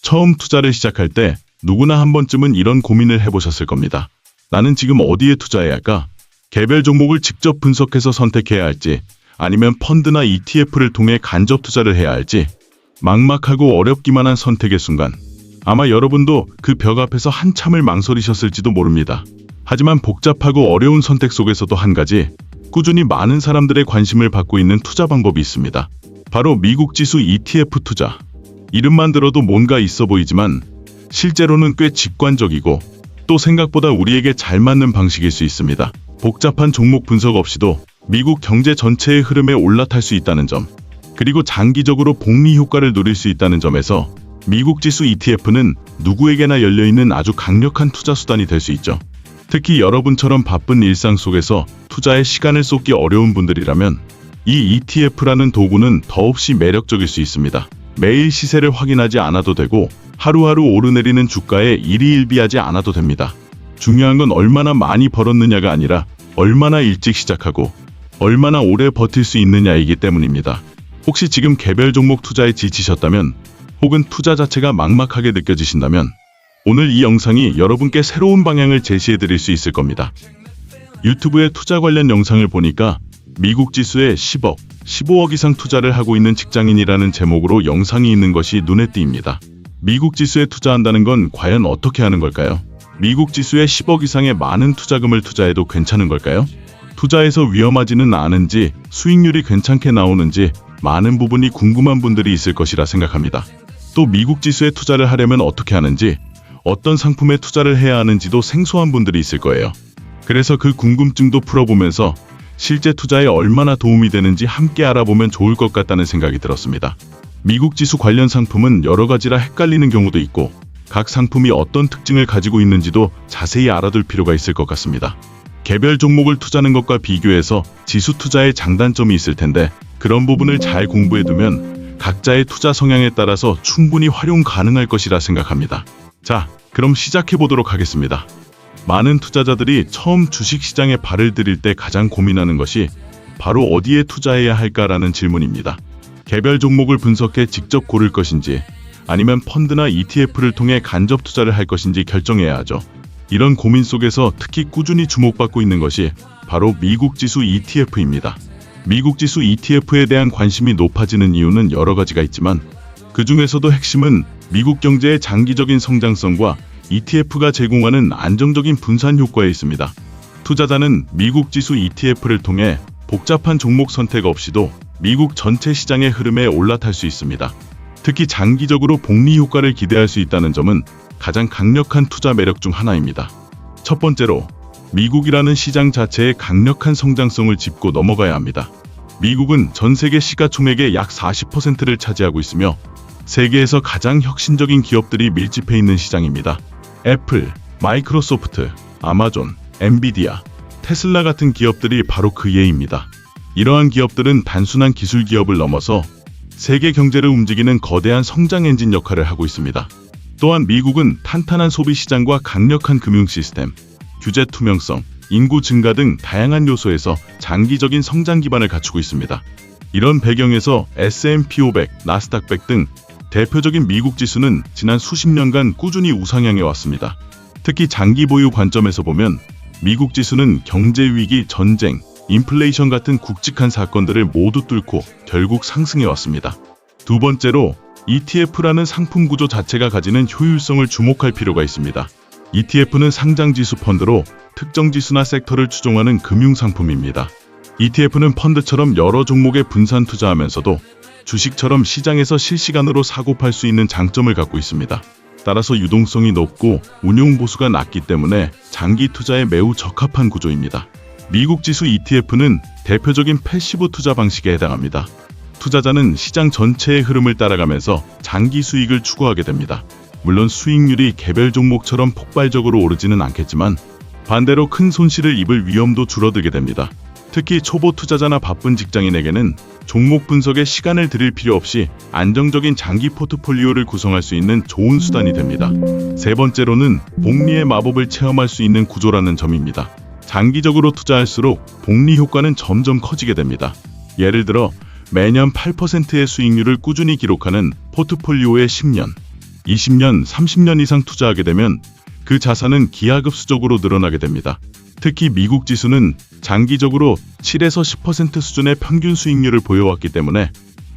처음 투자를 시작할 때 누구나 한 번쯤은 이런 고민을 해보셨을 겁니다. 나는 지금 어디에 투자해야 할까? 개별 종목을 직접 분석해서 선택해야 할지, 아니면 펀드나 ETF를 통해 간접 투자를 해야 할지, 막막하고 어렵기만 한 선택의 순간, 아마 여러분도 그 벽 앞에서 한참을 망설이셨을지도 모릅니다. 하지만 복잡하고 어려운 선택 속에서도 한 가지, 꾸준히 많은 사람들의 관심을 받고 있는 투자 방법이 있습니다. 바로 미국 지수 ETF 투자. 이름만 들어도 뭔가 있어 보이지만 실제로는 꽤 직관적이고 또 생각보다 우리에게 잘 맞는 방식일 수 있습니다. 복잡한 종목 분석 없이도 미국 경제 전체의 흐름에 올라탈 수 있다는 점, 그리고 장기적으로 복리 효과를 누릴 수 있다는 점에서 미국 지수 ETF는 누구에게나 열려있는 아주 강력한 투자 수단이 될 수 있죠. 특히 여러분처럼 바쁜 일상 속에서 투자에 시간을 쏟기 어려운 분들이라면 이 ETF라는 도구는 더없이 매력적일 수 있습니다. 매일 시세를 확인하지 않아도 되고 하루하루 오르내리는 주가에 일희일비하지 않아도 됩니다. 중요한 건 얼마나 많이 벌었느냐가 아니라 얼마나 일찍 시작하고 얼마나 오래 버틸 수 있느냐이기 때문입니다. 혹시 지금 개별 종목 투자에 지치셨다면, 혹은 투자 자체가 막막하게 느껴지신다면 오늘 이 영상이 여러분께 새로운 방향을 제시해드릴 수 있을 겁니다. 유튜브에 투자 관련 영상을 보니까 미국 지수에 10억, 15억 이상 투자를 하고 있는 직장인이라는 제목으로 영상이 있는 것이 눈에 띕니다. 미국 지수에 투자한다는 건 과연 어떻게 하는 걸까요? 미국 지수에 10억 이상의 많은 투자금을 투자해도 괜찮은 걸까요? 투자에서 위험하지는 않은지, 수익률이 괜찮게 나오는지 많은 부분이 궁금한 분들이 있을 것이라 생각합니다. 또 미국 지수에 투자를 하려면 어떻게 하는지, 어떤 상품에 투자를 해야 하는지도 생소한 분들이 있을 거예요. 그래서 그 궁금증도 풀어보면서 실제 투자에 얼마나 도움이 되는지 함께 알아보면 좋을 것 같다는 생각이 들었습니다. 미국 지수 관련 상품은 여러 가지라 헷갈리는 경우도 있고 각 상품이 어떤 특징을 가지고 있는지도 자세히 알아둘 필요가 있을 것 같습니다. 개별 종목을 투자하는 것과 비교해서 지수 투자의 장단점이 있을 텐데 그런 부분을 잘 공부해두면 각자의 투자 성향에 따라서 충분히 활용 가능할 것이라 생각합니다. 자, 그럼 시작해보도록 하겠습니다. 많은 투자자들이 처음 주식시장에 발을 들일 때 가장 고민하는 것이 바로 어디에 투자해야 할까라는 질문입니다. 개별 종목을 분석해 직접 고를 것인지, 아니면 펀드나 ETF를 통해 간접 투자를 할 것인지 결정해야 하죠. 이런 고민 속에서 특히 꾸준히 주목받고 있는 것이 바로 미국 지수 ETF입니다. 미국 지수 ETF에 대한 관심이 높아지는 이유는 여러 가지가 있지만 그 중에서도 핵심은 미국 경제의 장기적인 성장성과 ETF가 제공하는 안정적인 분산 효과에 있습니다. 투자자는 미국 지수 ETF를 통해 복잡한 종목 선택 없이도 미국 전체 시장의 흐름에 올라탈 수 있습니다. 특히 장기적으로 복리 효과를 기대할 수 있다는 점은 가장 강력한 투자 매력 중 하나입니다. 첫 번째로, 미국이라는 시장 자체의 강력한 성장성을 짚고 넘어가야 합니다. 미국은 전 세계 시가총액의 약 40%를 차지하고 있으며 세계에서 가장 혁신적인 기업들이 밀집해 있는 시장입니다. 애플, 마이크로소프트, 아마존, 엔비디아, 테슬라 같은 기업들이 바로 그 예입니다. 이러한 기업들은 단순한 기술 기업을 넘어서 세계 경제를 움직이는 거대한 성장 엔진 역할을 하고 있습니다. 또한 미국은 탄탄한 소비 시장과 강력한 금융 시스템, 규제 투명성, 인구 증가 등 다양한 요소에서 장기적인 성장 기반을 갖추고 있습니다. 이런 배경에서 S&P 500, 나스닥 100 등 대표적인 미국 지수는 지난 수십 년간 꾸준히 우상향해 왔습니다. 특히 장기 보유 관점에서 보면 미국 지수는 경제 위기, 전쟁, 인플레이션 같은 굵직한 사건들을 모두 뚫고 결국 상승해 왔습니다. 두 번째로, ETF라는 상품 구조 자체가 가지는 효율성을 주목할 필요가 있습니다. ETF는 상장 지수 펀드로 특정 지수나 섹터를 추종하는 금융 상품입니다. ETF는 펀드처럼 여러 종목에 분산 투자하면서도 주식처럼 시장에서 실시간으로 사고 팔 수 있는 장점을 갖고 있습니다. 따라서 유동성이 높고 운용 보수가 낮기 때문에 장기 투자에 매우 적합한 구조입니다. 미국 지수 ETF는 대표적인 패시브 투자 방식에 해당합니다. 투자자는 시장 전체의 흐름을 따라가면서 장기 수익을 추구하게 됩니다. 물론 수익률이 개별 종목처럼 폭발적으로 오르지는 않겠지만 반대로 큰 손실을 입을 위험도 줄어들게 됩니다. 특히 초보 투자자나 바쁜 직장인에게는 종목 분석에 시간을 들일 필요 없이 안정적인 장기 포트폴리오를 구성할 수 있는 좋은 수단이 됩니다. 세 번째로는 복리의 마법을 체험할 수 있는 구조라는 점입니다. 장기적으로 투자할수록 복리 효과는 점점 커지게 됩니다. 예를 들어 매년 8%의 수익률을 꾸준히 기록하는 포트폴리오의 10년, 20년, 30년 이상 투자하게 되면 그 자산은 기하급수적으로 늘어나게 됩니다. 특히 미국 지수는 장기적으로 7에서 10% 수준의 평균 수익률을 보여왔기 때문에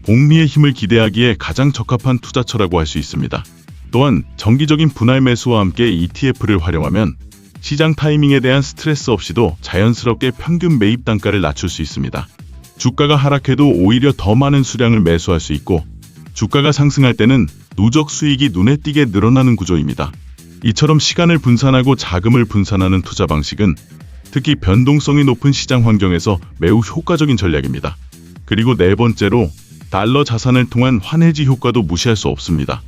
복리의 힘을 기대하기에 가장 적합한 투자처라고 할 수 있습니다. 또한 정기적인 분할 매수와 함께 ETF를 활용하면 시장 타이밍에 대한 스트레스 없이도 자연스럽게 평균 매입 단가를 낮출 수 있습니다. 주가가 하락해도 오히려 더 많은 수량을 매수할 수 있고 주가가 상승할 때는 누적 수익이 눈에 띄게 늘어나는 구조입니다. 이처럼 시간을 분산하고 자금을 분산하는 투자 방식은 특히 변동성이 높은 시장 환경에서 매우 효과적인 전략입니다. 그리고 네 번째로 달러 자산을 통한 환해지 효과도 무시할 수 없습니다.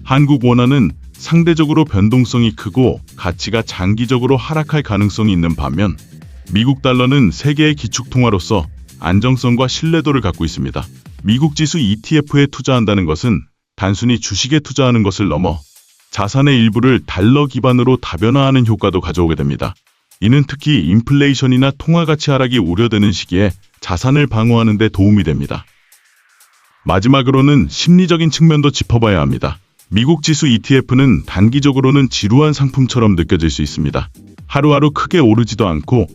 한국 원화는 상대적으로 변동성이 크고 가치가 장기적으로 하락할 가능성이 있는 반면 미국 달러는 세계의 기축통화로서 안정성과 신뢰도를 갖고 있습니다. 미국 지수 ETF에 투자한다는 것은 단순히 주식에 투자하는 것을 넘어 자산의 일부를 달러 기반으로 다변화하는 효과도 가져오게 됩니다. 이는 특히 인플레이션이나 통화가치 하락이 우려되는 시기에 자산을 방어하는 데 도움이 됩니다. 마지막으로는 심리적인 측면도 짚어봐야 합니다. 미국 지수 ETF는 단기적으로는 지루한 상품처럼 느껴질 수 있습니다. 하루하루 크게 오르지도 않고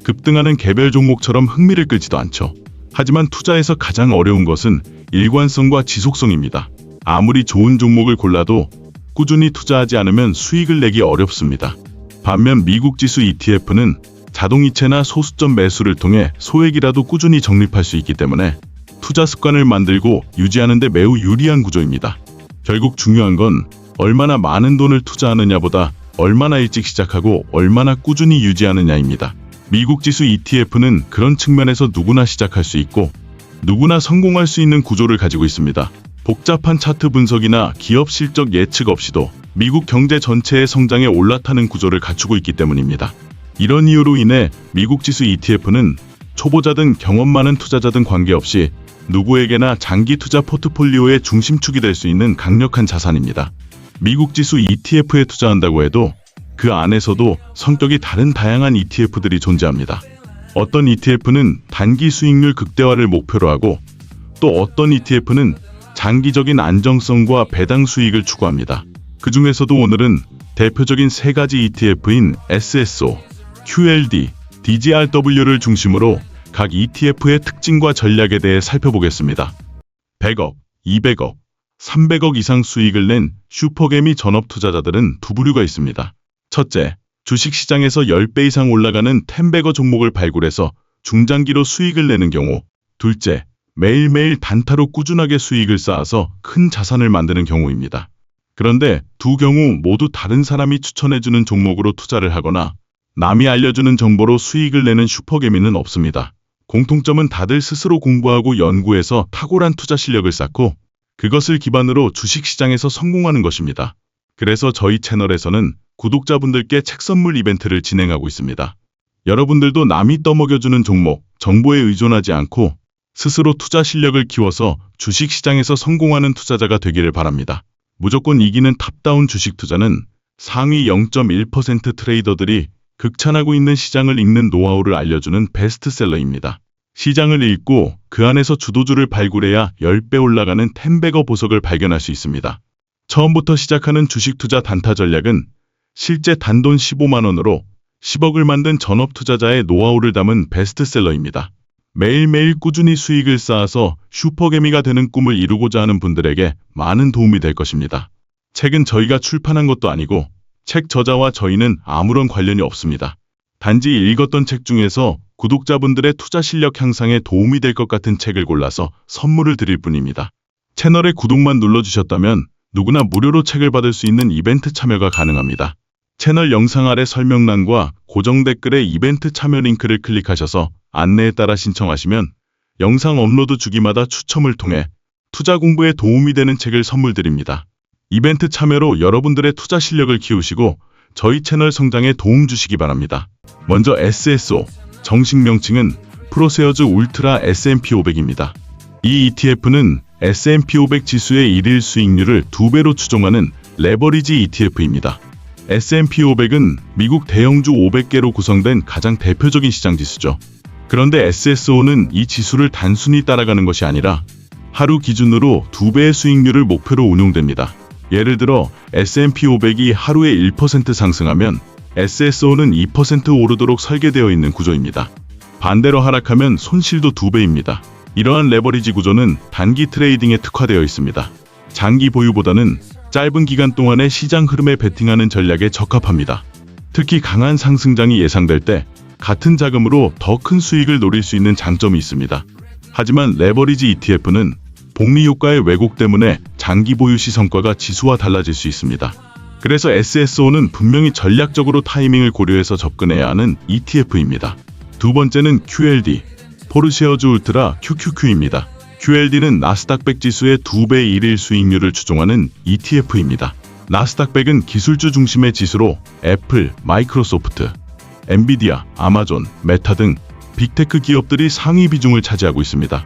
급등하는 개별 종목처럼 흥미를 끌지도 않죠. 하지만 투자에서 가장 어려운 것은 일관성과 지속성입니다. 아무리 좋은 종목을 골라도 꾸준히 투자하지 않으면 수익을 내기 어렵습니다. 반면 미국 지수 ETF는 자동이체나 소수점 매수를 통해 소액이라도 꾸준히 적립할 수 있기 때문에 투자 습관을 만들고 유지하는 데 매우 유리한 구조입니다. 결국 중요한 건 얼마나 많은 돈을 투자하느냐보다 얼마나 일찍 시작하고 얼마나 꾸준히 유지하느냐입니다. 미국 지수 ETF는 그런 측면에서 누구나 시작할 수 있고 누구나 성공할 수 있는 구조를 가지고 있습니다. 복잡한 차트 분석이나 기업 실적 예측 없이도 미국 경제 전체의 성장에 올라타는 구조를 갖추고 있기 때문입니다. 이런 이유로 인해 미국 지수 ETF는 초보자든 경험 많은 투자자든 관계없이 누구에게나 장기 투자 포트폴리오의 중심축이 될 수 있는 강력한 자산입니다. 미국 지수 ETF에 투자한다고 해도 그 안에서도 성격이 다른 다양한 ETF들이 존재합니다. 어떤 ETF는 단기 수익률 극대화를 목표로 하고 또 어떤 ETF는 장기적인 안정성과 배당 수익을 추구합니다. 그 중에서도 오늘은 대표적인 세 가지 ETF인 SSO, QLD, DGRW를 중심으로 각 ETF의 특징과 전략에 대해 살펴보겠습니다. 100억, 200억, 300억 이상 수익을 낸 슈퍼개미 전업 투자자들은 두 부류가 있습니다. 첫째, 주식시장에서 10배 이상 올라가는 텐베거 종목을 발굴해서 중장기로 수익을 내는 경우. 둘째, 매일매일 단타로 꾸준하게 수익을 쌓아서 큰 자산을 만드는 경우입니다. 그런데 두 경우 모두 다른 사람이 추천해주는 종목으로 투자를 하거나 남이 알려주는 정보로 수익을 내는 슈퍼개미는 없습니다. 공통점은 다들 스스로 공부하고 연구해서 탁월한 투자 실력을 쌓고 그것을 기반으로 주식시장에서 성공하는 것입니다. 그래서 저희 채널에서는 구독자분들께 책 선물 이벤트를 진행하고 있습니다. 여러분들도 남이 떠먹여주는 종목, 정보에 의존하지 않고 스스로 투자 실력을 키워서 주식시장에서 성공하는 투자자가 되기를 바랍니다. 무조건 이기는 탑다운 주식 투자는 상위 0.1% 트레이더들이 극찬하고 있는 시장을 읽는 노하우를 알려주는 베스트셀러입니다. 시장을 읽고 그 안에서 주도주를 발굴해야 10배 올라가는 텐베거 보석을 발견할 수 있습니다. 처음부터 시작하는 주식 투자 단타 전략은 실제 단돈 15만 원으로 10억을 만든 전업 투자자의 노하우를 담은 베스트셀러입니다. 매일매일 꾸준히 수익을 쌓아서 슈퍼개미가 되는 꿈을 이루고자 하는 분들에게 많은 도움이 될 것입니다. 책은 저희가 출판한 것도 아니고 책 저자와 저희는 아무런 관련이 없습니다. 단지 읽었던 책 중에서 구독자분들의 투자 실력 향상에 도움이 될 것 같은 책을 골라서 선물을 드릴 뿐입니다. 채널에 구독만 눌러주셨다면 누구나 무료로 책을 받을 수 있는 이벤트 참여가 가능합니다. 채널 영상 아래 설명란과 고정 댓글에 이벤트 참여 링크를 클릭하셔서 안내에 따라 신청하시면 영상 업로드 주기마다 추첨을 통해 투자 공부에 도움이 되는 책을 선물 드립니다. 이벤트 참여로 여러분들의 투자 실력을 키우시고 저희 채널 성장에 도움 주시기 바랍니다. 먼저 SSO, 정식 명칭은 프로세어즈 울트라 S&P 500입니다. 이 ETF는 S&P 500 지수의 일일 수익률을 2배로 추종하는 레버리지 ETF입니다. S&P 500은 미국 대형주 500개로 구성된 가장 대표적인 시장 지수죠. 그런데 SSO는 이 지수를 단순히 따라가는 것이 아니라 하루 기준으로 2배의 수익률을 목표로 운용됩니다. 예를 들어 S&P 500이 하루에 1% 상승하면 SSO는 2% 오르도록 설계되어 있는 구조입니다. 반대로 하락하면 손실도 2배입니다. 이러한 레버리지 구조는 단기 트레이딩에 특화되어 있습니다. 장기 보유보다는 짧은 기간 동안의 시장 흐름에 베팅하는 전략에 적합합니다. 특히 강한 상승장이 예상될 때 같은 자금으로 더 큰 수익을 노릴 수 있는 장점이 있습니다. 하지만 레버리지 ETF는 복리 효과의 왜곡 때문에 장기 보유 시 성과가 지수와 달라질 수 있습니다. 그래서 SSO는 분명히 전략적으로 타이밍을 고려해서 접근해야 하는 ETF입니다. 두 번째는 QLD, 포르쉐어즈 울트라 QQQ입니다. QLD는 나스닥 100 지수의 2배 1일 수익률을 추종하는 ETF입니다. 나스닥 100은 기술주 중심의 지수로 애플, 마이크로소프트, 엔비디아, 아마존, 메타 등 빅테크 기업들이 상위 비중을 차지하고 있습니다.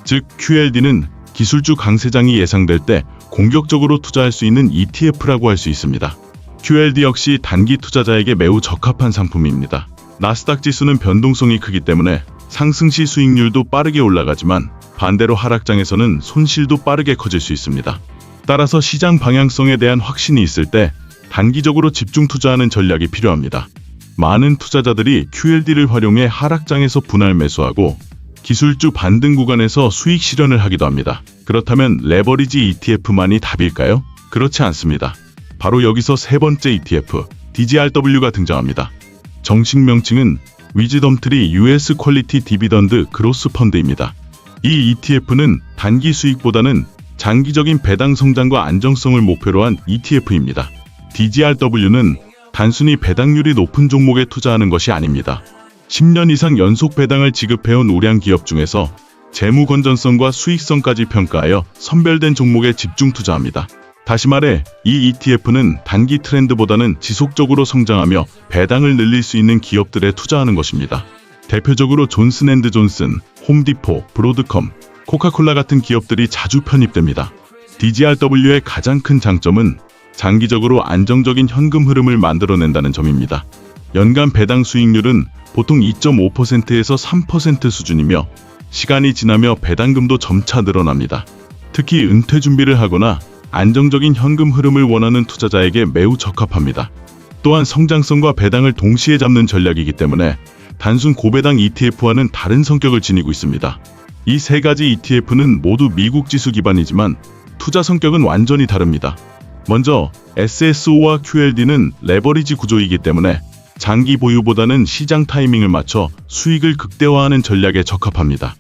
즉 QLD는 기술주 강세장이 예상될 때 공격적으로 투자할 수 있는 ETF라고 할 수 있습니다. QLD 역시 단기 투자자에게 매우 적합한 상품입니다. 나스닥 지수는 변동성이 크기 때문에 상승 시 수익률도 빠르게 올라가지만 반대로 하락장에서는 손실도 빠르게 커질 수 있습니다. 따라서 시장 방향성에 대한 확신이 있을 때 단기적으로 집중 투자하는 전략이 필요합니다. 많은 투자자들이 QLD를 활용해 하락장에서 분할 매수하고 기술주 반등 구간에서 수익 실현을 하기도 합니다. 그렇다면 레버리지 ETF만이 답일까요? 그렇지 않습니다. 바로 여기서 세 번째 ETF, DGRW가 등장합니다. 정식 명칭은 위즈덤트리 US 퀄리티 디비던드 그로스 펀드입니다. 이 ETF는 단기 수익보다는 장기적인 배당 성장과 안정성을 목표로 한 ETF입니다. DGRW는 단순히 배당률이 높은 종목에 투자하는 것이 아닙니다. 10년 이상 연속 배당을 지급해온 우량 기업 중에서 재무 건전성과 수익성까지 평가하여 선별된 종목에 집중 투자합니다. 다시 말해 이 ETF는 단기 트렌드보다는 지속적으로 성장하며 배당을 늘릴 수 있는 기업들에 투자하는 것입니다. 대표적으로 존슨앤드존슨, 홈디포, 브로드컴, 코카콜라 같은 기업들이 자주 편입됩니다. DGRW의 가장 큰 장점은 장기적으로 안정적인 현금 흐름을 만들어낸다는 점입니다. 연간 배당 수익률은 보통 2.5%에서 3% 수준이며 시간이 지나며 배당금도 점차 늘어납니다. 특히 은퇴 준비를 하거나 안정적인 현금 흐름을 원하는 투자자에게 매우 적합합니다. 또한 성장성과 배당을 동시에 잡는 전략이기 때문에 단순 고배당 ETF와는 다른 성격을 지니고 있습니다. 이 세 가지 ETF는 모두 미국 지수 기반이지만 투자 성격은 완전히 다릅니다. 먼저 SSO와 QLD는 레버리지 구조이기 때문에 장기 보유보다는 시장 타이밍을 맞춰 수익을 극대화하는 전략에 적합합니다.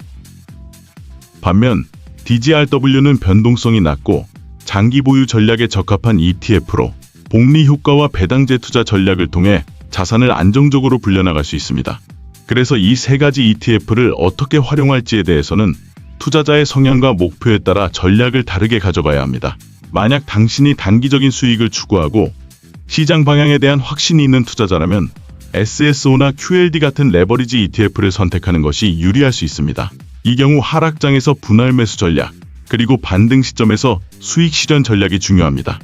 반면 DGRW는 변동성이 낮고 장기 보유 전략에 적합한 ETF로 복리 효과와 배당제 투자 전략을 통해 자산을 안정적으로 불려나갈 수 있습니다. 그래서 이 세 가지 ETF를 어떻게 활용할지에 대해서는 투자자의 성향과 목표에 따라 전략을 다르게 가져가야 합니다. 만약 당신이 단기적인 수익을 추구하고 시장 방향에 대한 확신이 있는 투자자라면 SSO나 QLD 같은 레버리지 ETF를 선택하는 것이 유리할 수 있습니다. 이 경우 하락장에서 분할 매수 전략, 그리고 반등 시점에서 수익 실현 전략이 중요합니다.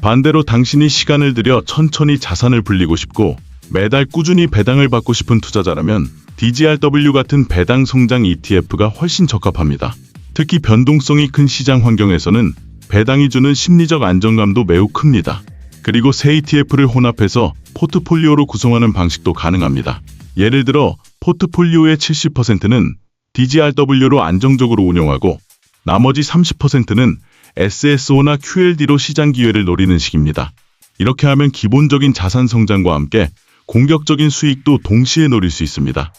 반대로 당신이 시간을 들여 천천히 자산을 불리고 싶고 매달 꾸준히 배당을 받고 싶은 투자자라면 DGRW 같은 배당 성장 ETF가 훨씬 적합합니다. 특히 변동성이 큰 시장 환경에서는 배당이 주는 심리적 안정감도 매우 큽니다. 그리고 세 ETF를 혼합해서 포트폴리오로 구성하는 방식도 가능합니다. 예를 들어 포트폴리오의 70%는 DGRW로 안정적으로 운용하고 나머지 30%는 SSO나 QLD로 시장 기회를 노리는 식입니다. 이렇게 하면 기본적인 자산 성장과 함께 공격적인 수익도 동시에 노릴 수 있습니다.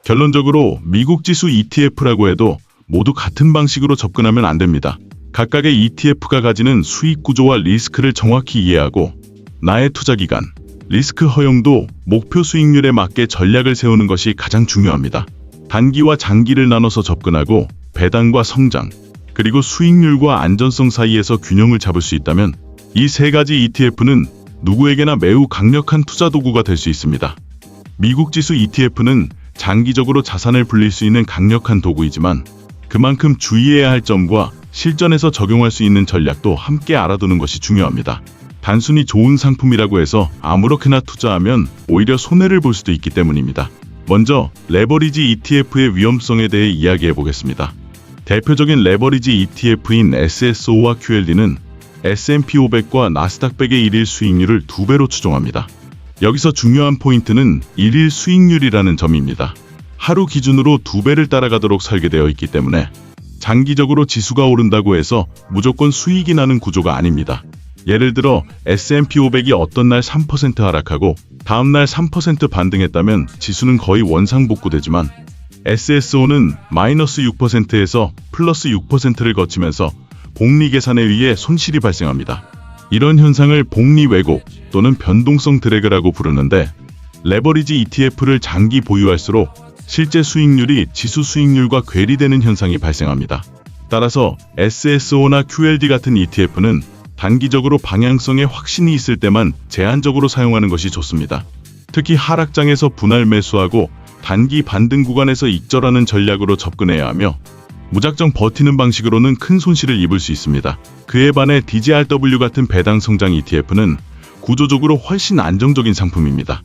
결론적으로 미국 지수 ETF라고 해도 모두 같은 방식으로 접근하면 안 됩니다. 각각의 ETF가 가지는 수익 구조와 리스크를 정확히 이해하고 나의 투자 기간, 리스크 허용도 목표 수익률에 맞게 전략을 세우는 것이 가장 중요합니다. 단기와 장기를 나눠서 접근하고 배당과 성장, 그리고 수익률과 안전성 사이에서 균형을 잡을 수 있다면 이 세 가지 ETF는 누구에게나 매우 강력한 투자 도구가 될 수 있습니다. 미국 지수 ETF는 장기적으로 자산을 불릴 수 있는 강력한 도구이지만 그만큼 주의해야 할 점과 실전에서 적용할 수 있는 전략도 함께 알아두는 것이 중요합니다. 단순히 좋은 상품이라고 해서 아무렇게나 투자하면 오히려 손해를 볼 수도 있기 때문입니다. 먼저 레버리지 ETF의 위험성에 대해 이야기해 보겠습니다. 대표적인 레버리지 ETF인 SSO와 QLD는 S&P 500과 나스닥 100의 일일 수익률을 2배로 추정합니다. 여기서 중요한 포인트는 일일 수익률이라는 점입니다. 하루 기준으로 2배를 따라가도록 설계되어 있기 때문에 장기적으로 지수가 오른다고 해서 무조건 수익이 나는 구조가 아닙니다. 예를 들어 S&P 500이 어떤 날 3% 하락하고 다음날 3% 반등했다면 지수는 거의 원상복구되지만 SSO는 마이너스 6%에서 플러스 6%를 거치면서 복리 계산에 의해 손실이 발생합니다. 이런 현상을 복리 왜곡 또는 변동성 드래그라고 부르는데 레버리지 ETF를 장기 보유할수록 실제 수익률이 지수 수익률과 괴리되는 현상이 발생합니다. 따라서 SSO나 QLD 같은 ETF는 단기적으로 방향성에 확신이 있을 때만 제한적으로 사용하는 것이 좋습니다. 특히 하락장에서 분할 매수하고 단기 반등 구간에서 익절하는 전략으로 접근해야 하며 무작정 버티는 방식으로는 큰 손실을 입을 수 있습니다. 그에 반해 DGRW 같은 배당 성장 ETF는 구조적으로 훨씬 안정적인 상품입니다.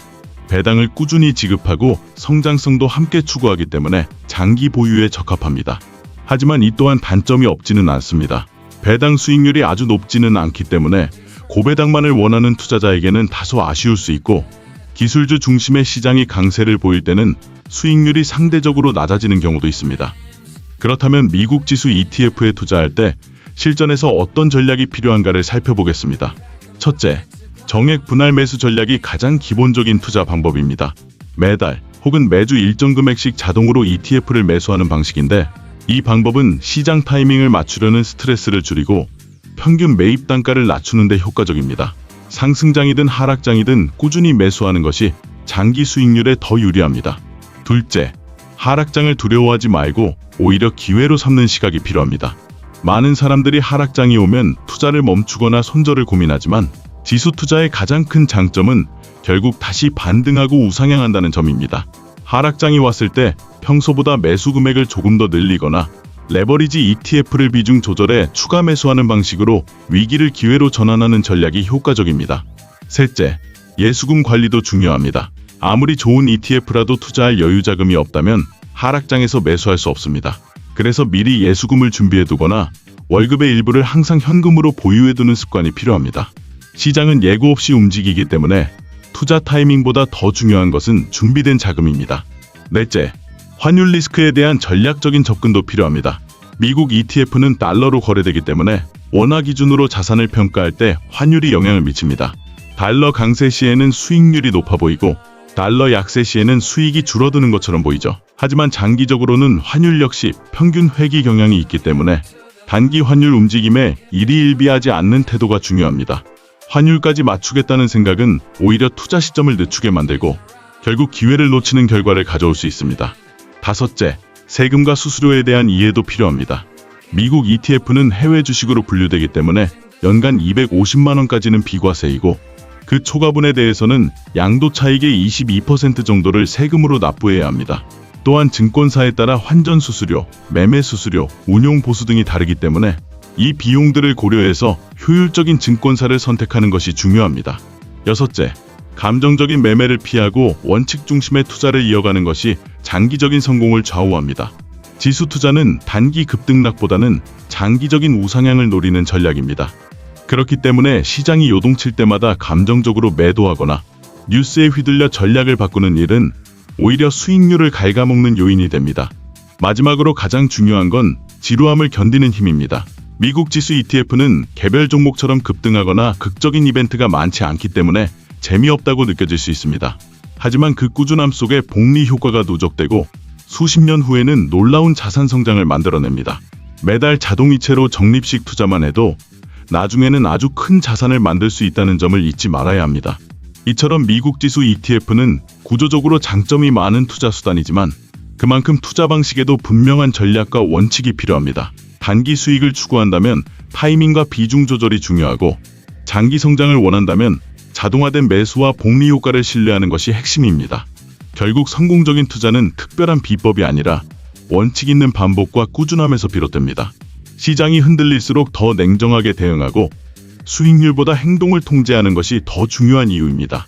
배당을 꾸준히 지급하고 성장성도 함께 추구하기 때문에 장기 보유에 적합합니다. 하지만 이 또한 단점이 없지는 않습니다. 배당 수익률이 아주 높지는 않기 때문에 고배당만을 원하는 투자자에게는 다소 아쉬울 수 있고 기술주 중심의 시장이 강세를 보일 때는 수익률이 상대적으로 낮아지는 경우도 있습니다. 그렇다면 미국 지수 ETF에 투자할 때 실전에서 어떤 전략이 필요한가를 살펴보겠습니다. 첫째, 정액 분할 매수 전략이 가장 기본적인 투자 방법입니다. 매달 혹은 매주 일정 금액씩 자동으로 ETF를 매수하는 방식인데 이 방법은 시장 타이밍을 맞추려는 스트레스를 줄이고 평균 매입 단가를 낮추는 데 효과적입니다. 상승장이든 하락장이든 꾸준히 매수하는 것이 장기 수익률에 더 유리합니다. 둘째, 하락장을 두려워하지 말고 오히려 기회로 삼는 시각이 필요합니다. 많은 사람들이 하락장이 오면 투자를 멈추거나 손절을 고민하지만 지수 투자의 가장 큰 장점은 결국 다시 반등하고 우상향한다는 점입니다. 하락장이 왔을 때 평소보다 매수 금액을 조금 더 늘리거나 레버리지 ETF를 비중 조절해 추가 매수하는 방식으로 위기를 기회로 전환하는 전략이 효과적입니다. 셋째, 예수금 관리도 중요합니다. 아무리 좋은 ETF라도 투자할 여유 자금이 없다면 하락장에서 매수할 수 없습니다. 그래서 미리 예수금을 준비해두거나 월급의 일부를 항상 현금으로 보유해두는 습관이 필요합니다. 시장은 예고 없이 움직이기 때문에 투자 타이밍보다 더 중요한 것은 준비된 자금입니다. 넷째, 환율 리스크에 대한 전략적인 접근도 필요합니다. 미국 ETF는 달러로 거래되기 때문에 원화 기준으로 자산을 평가할 때 환율이 영향을 미칩니다. 달러 강세 시에는 수익률이 높아 보이고 달러 약세 시에는 수익이 줄어드는 것처럼 보이죠. 하지만 장기적으로는 환율 역시 평균 회귀 경향이 있기 때문에 단기 환율 움직임에 일희일비하지 않는 태도가 중요합니다. 환율까지 맞추겠다는 생각은 오히려 투자 시점을 늦추게 만들고 결국 기회를 놓치는 결과를 가져올 수 있습니다. 다섯째, 세금과 수수료에 대한 이해도 필요합니다. 미국 ETF는 해외 주식으로 분류되기 때문에 연간 250만 원까지는 비과세이고 그 초과분에 대해서는 양도 차익의 22% 정도를 세금으로 납부해야 합니다. 또한 증권사에 따라 환전 수수료, 매매 수수료, 운용 보수 등이 다르기 때문에 이 비용들을 고려해서 효율적인 증권사를 선택하는 것이 중요합니다. 여섯째, 감정적인 매매를 피하고 원칙 중심의 투자를 이어가는 것이 장기적인 성공을 좌우합니다. 지수 투자는 단기 급등락보다는 장기적인 우상향을 노리는 전략입니다. 그렇기 때문에 시장이 요동칠 때마다 감정적으로 매도하거나 뉴스에 휘둘려 전략을 바꾸는 일은 오히려 수익률을 갉아먹는 요인이 됩니다. 마지막으로 가장 중요한 건 지루함을 견디는 힘입니다. 미국 지수 ETF는 개별 종목처럼 급등하거나 극적인 이벤트가 많지 않기 때문에 재미없다고 느껴질 수 있습니다. 하지만 그 꾸준함 속에 복리 효과가 누적되고 수십 년 후에는 놀라운 자산 성장을 만들어냅니다. 매달 자동이체로 적립식 투자만 해도 나중에는 아주 큰 자산을 만들 수 있다는 점을 잊지 말아야 합니다. 이처럼 미국 지수 ETF는 구조적으로 장점이 많은 투자 수단이지만 그만큼 투자 방식에도 분명한 전략과 원칙이 필요합니다. 단기 수익을 추구한다면 타이밍과 비중 조절이 중요하고 장기 성장을 원한다면 자동화된 매수와 복리 효과를 신뢰하는 것이 핵심입니다. 결국 성공적인 투자는 특별한 비법이 아니라 원칙 있는 반복과 꾸준함에서 비롯됩니다. 시장이 흔들릴수록 더 냉정하게 대응하고 수익률보다 행동을 통제하는 것이 더 중요한 이유입니다.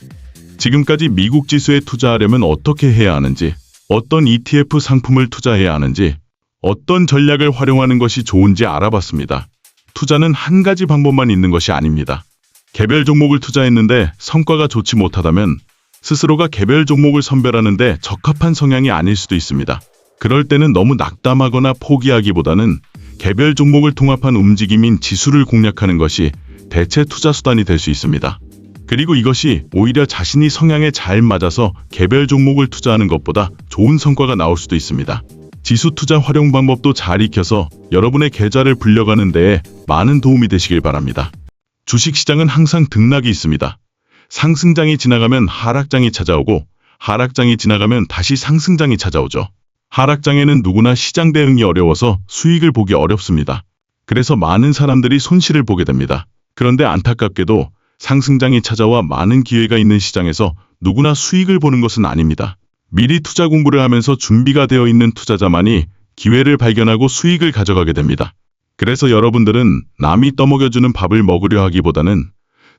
지금까지 미국 지수에 투자하려면 어떻게 해야 하는지, 어떤 ETF 상품을 투자해야 하는지, 어떤 전략을 활용하는 것이 좋은지 알아봤습니다. 투자는 한 가지 방법만 있는 것이 아닙니다. 개별 종목을 투자했는데 성과가 좋지 못하다면 스스로가 개별 종목을 선별하는데 적합한 성향이 아닐 수도 있습니다. 그럴 때는 너무 낙담하거나 포기하기보다는 개별 종목을 통합한 움직임인 지수를 공략하는 것이 대체 투자 수단이 될 수 있습니다. 그리고 이것이 오히려 자신이 성향에 잘 맞아서 개별 종목을 투자하는 것보다 좋은 성과가 나올 수도 있습니다. 지수 투자 활용 방법도 잘 익혀서 여러분의 계좌를 불려가는 데에 많은 도움이 되시길 바랍니다. 주식시장은 항상 등락이 있습니다. 상승장이 지나가면 하락장이 찾아오고 하락장이 지나가면 다시 상승장이 찾아오죠. 하락장에는 누구나 시장 대응이 어려워서 수익을 보기 어렵습니다. 그래서 많은 사람들이 손실을 보게 됩니다. 그런데 안타깝게도 상승장이 찾아와 많은 기회가 있는 시장에서 누구나 수익을 보는 것은 아닙니다. 미리 투자 공부를 하면서 준비가 되어 있는 투자자만이 기회를 발견하고 수익을 가져가게 됩니다. 그래서 여러분들은 남이 떠먹여주는 밥을 먹으려 하기보다는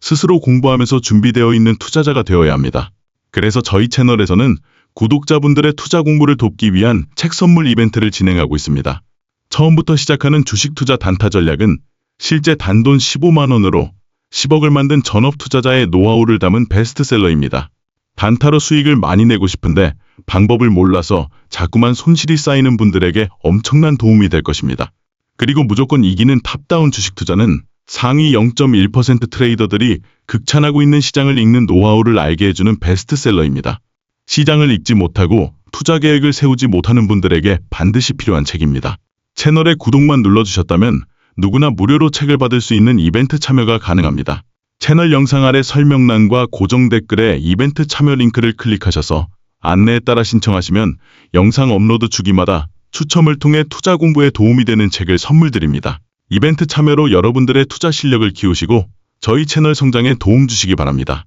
스스로 공부하면서 준비되어 있는 투자자가 되어야 합니다. 그래서 저희 채널에서는 구독자분들의 투자 공부를 돕기 위한 책 선물 이벤트를 진행하고 있습니다. 처음부터 시작하는 주식 투자 단타 전략은 실제 단돈 15만 원으로 10억을 만든 전업 투자자의 노하우를 담은 베스트셀러입니다. 단타로 수익을 많이 내고 싶은데 방법을 몰라서 자꾸만 손실이 쌓이는 분들에게 엄청난 도움이 될 것입니다. 그리고 무조건 이기는 탑다운 주식 투자는 상위 0.1% 트레이더들이 극찬하고 있는 시장을 읽는 노하우를 알게 해주는 베스트셀러입니다. 시장을 읽지 못하고 투자 계획을 세우지 못하는 분들에게 반드시 필요한 책입니다. 채널에 구독만 눌러주셨다면 누구나 무료로 책을 받을 수 있는 이벤트 참여가 가능합니다. 채널 영상 아래 설명란과 고정 댓글에 이벤트 참여 링크를 클릭하셔서 안내에 따라 신청하시면 영상 업로드 주기마다 추첨을 통해 투자 공부에 도움이 되는 책을 선물 드립니다. 이벤트 참여로 여러분들의 투자 실력을 키우시고 저희 채널 성장에 도움 주시기 바랍니다.